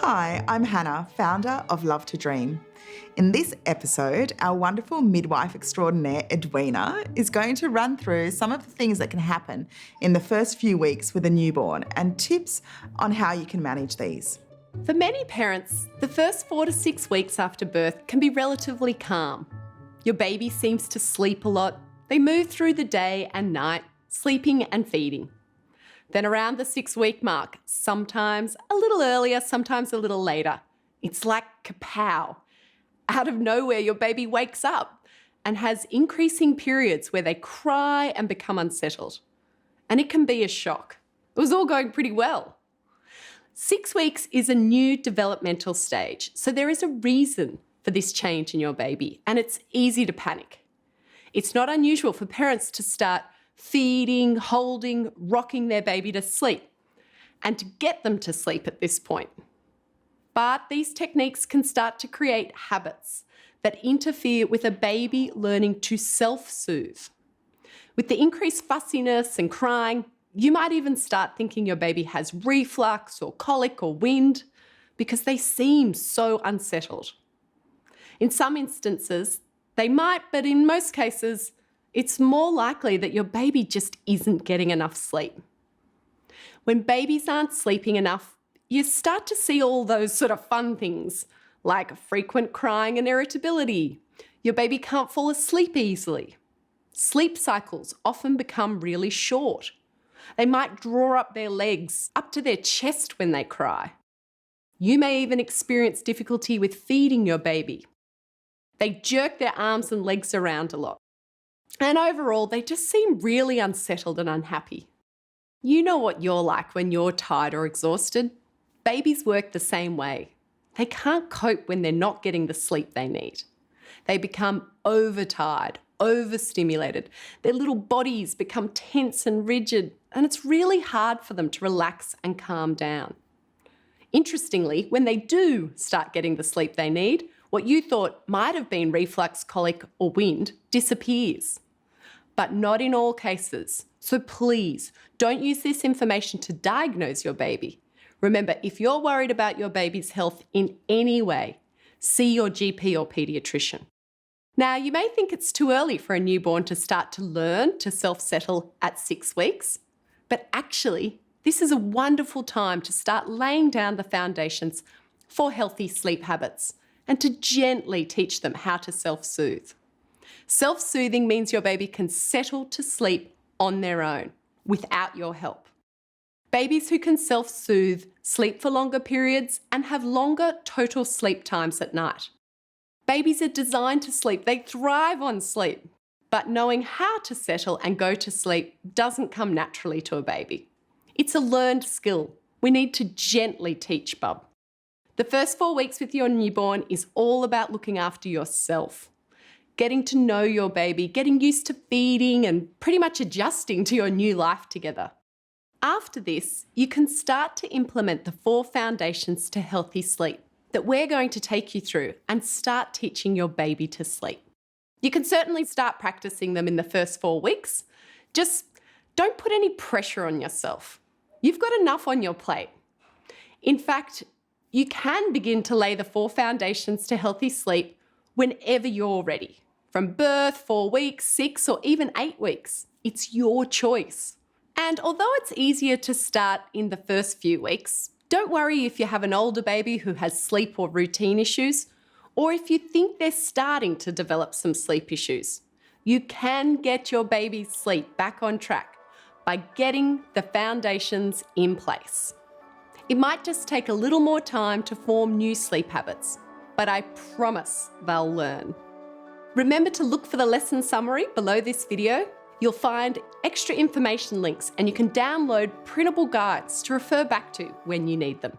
Hi, I'm Hannah, founder of Love to Dream. In this episode, our wonderful midwife extraordinaire, Edwina, is going to run through some of the things that can happen in the first few weeks with a newborn and tips on how you can manage these. For many parents, the first 4 to 6 weeks after birth can be relatively calm. Your baby seems to sleep a lot. They move through the day and night, sleeping and feeding. Then around the 6-week mark, sometimes a little earlier, sometimes a little later, it's like kapow. Out of nowhere, your baby wakes up and has increasing periods where they cry and become unsettled. And it can be a shock. It was all going pretty well. 6 weeks is a new developmental stage, so there is a reason for this change in your baby, and it's easy to panic. It's not unusual for parents to start feeding, holding, rocking their baby to sleep, and to get them to sleep at this point. But these techniques can start to create habits that interfere with a baby learning to self-soothe. With the increased fussiness and crying, you might even start thinking your baby has reflux or colic or wind because they seem so unsettled. In some instances, they might, but in most cases, it's more likely that your baby just isn't getting enough sleep. When babies aren't sleeping enough, you start to see all those sort of fun things like frequent crying and irritability. Your baby can't fall asleep easily. Sleep cycles often become really short. They might draw up their legs up to their chest when they cry. You may even experience difficulty with feeding your baby. They jerk their arms and legs around a lot. And overall, they just seem really unsettled and unhappy. You know what you're like when you're tired or exhausted. Babies work the same way. They can't cope when they're not getting the sleep they need. They become overtired, overstimulated. Their little bodies become tense and rigid, and it's really hard for them to relax and calm down. Interestingly, when they do start getting the sleep they need, what you thought might have been reflux, colic, or wind disappears. But not in all cases. So please, don't use this information to diagnose your baby. Remember, if you're worried about your baby's health in any way, see your GP or paediatrician. Now, you may think it's too early for a newborn to start to learn to self-settle at 6 weeks, but actually, this is a wonderful time to start laying down the foundations for healthy sleep habits and to gently teach them how to self-soothe. Self-soothing means your baby can settle to sleep on their own without your help. Babies who can self-soothe sleep for longer periods and have longer total sleep times at night. Babies are designed to sleep. They thrive on sleep. But knowing how to settle and go to sleep doesn't come naturally to a baby. It's a learned skill. We need to gently teach bub. The first 4 weeks with your newborn is all about looking after yourself, getting to know your baby, getting used to feeding and pretty much adjusting to your new life together. After this, you can start to implement the 4 foundations to healthy sleep that we're going to take you through and start teaching your baby to sleep. You can certainly start practicing them in the first 4 weeks. Just don't put any pressure on yourself. You've got enough on your plate. In fact, you can begin to lay the 4 foundations to healthy sleep whenever you're ready. From birth, 4 weeks, 6, or even 8 weeks. It's your choice. And although it's easier to start in the first few weeks, don't worry if you have an older baby who has sleep or routine issues, or if you think they're starting to develop some sleep issues. You can get your baby's sleep back on track by getting the foundations in place. It might just take a little more time to form new sleep habits, but I promise they'll learn. Remember to look for the lesson summary below this video. You'll find extra information links and you can download printable guides to refer back to when you need them.